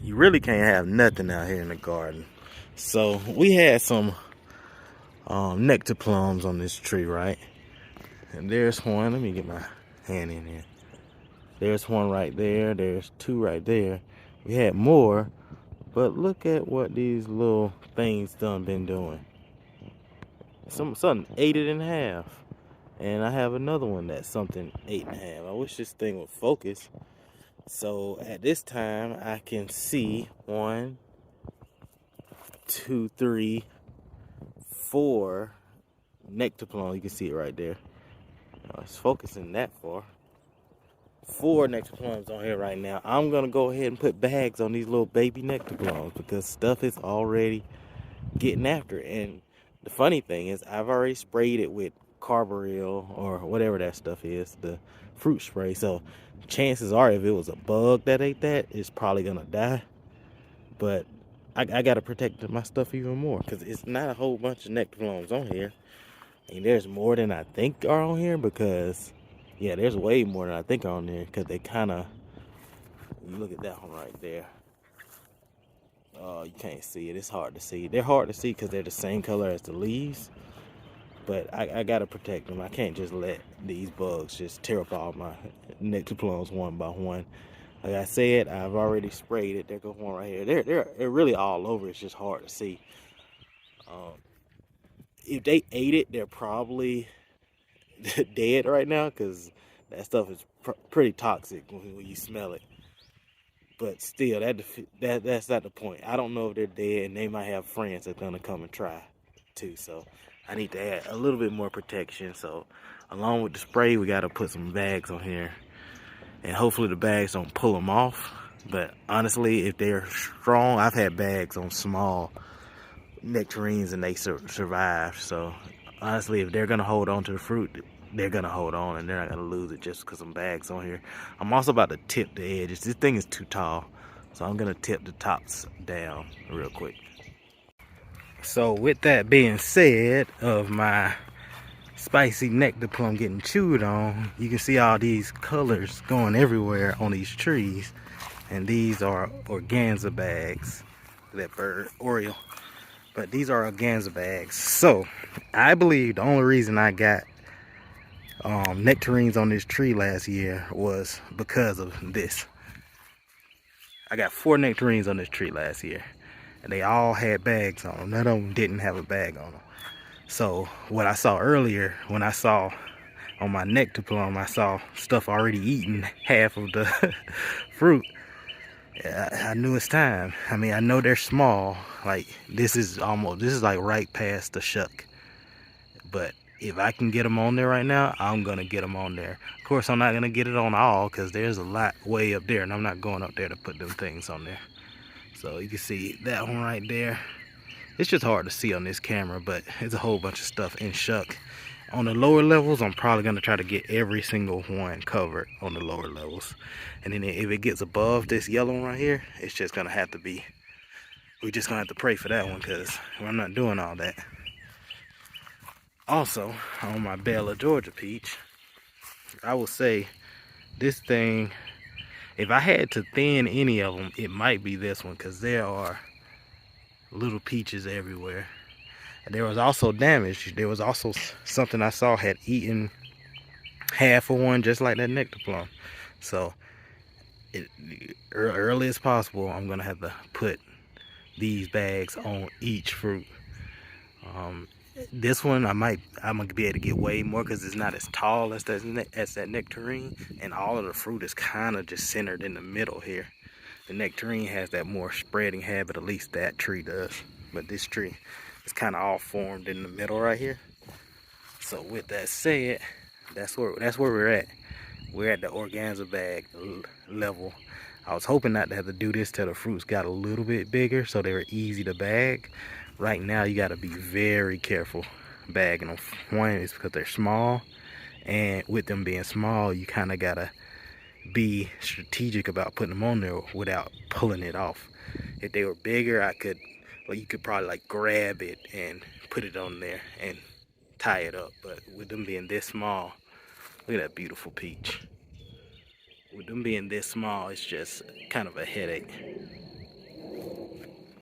you really can't have nothing out here in the garden. So we had some nectar plums on this tree, right? And there's one. Let me get my hand in here. There's one right there. There's two right there. We had more, but look at what these little things done been doing. Something ate it in half. And I have another one that's something 8.5. I wish this thing would focus. So at this time, I can see 1, 2, 3, 4 nectar plums. You can see it right there. It's focusing that far. 4 nectar plums on here right now. I'm gonna go ahead and put bags on these little baby nectar plums because stuff is already getting after it. And the funny thing is, I've already sprayed it with carbaryl or whatever that stuff is, the fruit spray. So chances are, if it was a bug that ate that, it's probably gonna die. But I gotta protect my stuff even more because it's not a whole bunch of nectar plums on here. And there's more than I think are on here because, yeah, there's way more than I think are on there because they kind of, you look at that one right there. Oh, you can't see it. It's hard to see. They're hard to see because they're the same color as the leaves. But I gotta protect them. I can't just let these bugs just tear up all my nectar plums one by one. Like I said, I've already sprayed it. There goes one right here. They're really all over. It's just hard to see. If they ate it, they're probably dead right now because that stuff is pretty toxic when you smell it. But still, that's not the point. I don't know if they're dead, and they might have friends that's gonna come and try too. So I need to add a little bit more protection. So along with the spray, we gotta put some bags on here, and hopefully the bags don't pull them off. But honestly, if they're strong, I've had bags on small nectarines and they survive. So honestly, if they're gonna hold on to the fruit, they're gonna hold on and they're not gonna lose it just because some bags on here. I'm also about to tip the edges. This thing is too tall, so I'm gonna tip the tops down real quick. So with that being said, of my spicy nectar plum getting chewed on, you can see all these colors going everywhere on these trees, and these are organza bags. That bird Oriole. But these are organza bags. So I believe the only reason I got nectarines on this tree last year was because of this. I got 4 nectarines on this tree last year, and they all had bags on them. None of them didn't have a bag on them. So what I saw earlier, when I saw on my nectar plum, I saw stuff already eating half of the fruit. I knew it's time. I mean, I know they're small. Like this is like right past the shuck. But if I can get them on there right now, I'm gonna get them on there. Of course, I'm not gonna get it on all because there's a lot way up there, and I'm not going up there to put them things on there. So you can see that one right there. It's just hard to see on this camera, but it's a whole bunch of stuff in shuck. On the lower levels, I'm probably gonna try to get every single one covered on the lower levels. And then if it gets above this yellow one right here, it's just gonna have to be, we're just gonna have to pray for that one because I'm not doing all that. Also, on my Bella Georgia peach, I will say this thing, if I had to thin any of them, it might be this one because there are little peaches everywhere. And there was also damage. There was also something I saw had eaten half of one just like that nectar plum. So early as possible, I'm gonna have to put these bags on each fruit. This one I'm gonna be able to get way more because it's not as tall as that nectarine, and all of the fruit is kind of just centered in the middle here. The nectarine has that more spreading habit, at least that tree does, but this tree is kind of all formed in the middle right here. So with that said, that's where we're at. We're at the organza bag level. I was hoping not to have to do this till the fruits got a little bit bigger so they were easy to bag. Right now you got to be very careful bagging them. One is because they're small, and with them being small, you kind of gotta be strategic about putting them on there without pulling it off. If they were bigger, you could probably like grab it and put it on there and tie it up. But with them being this small, look at that beautiful peach. With them being this small, it's just kind of a headache.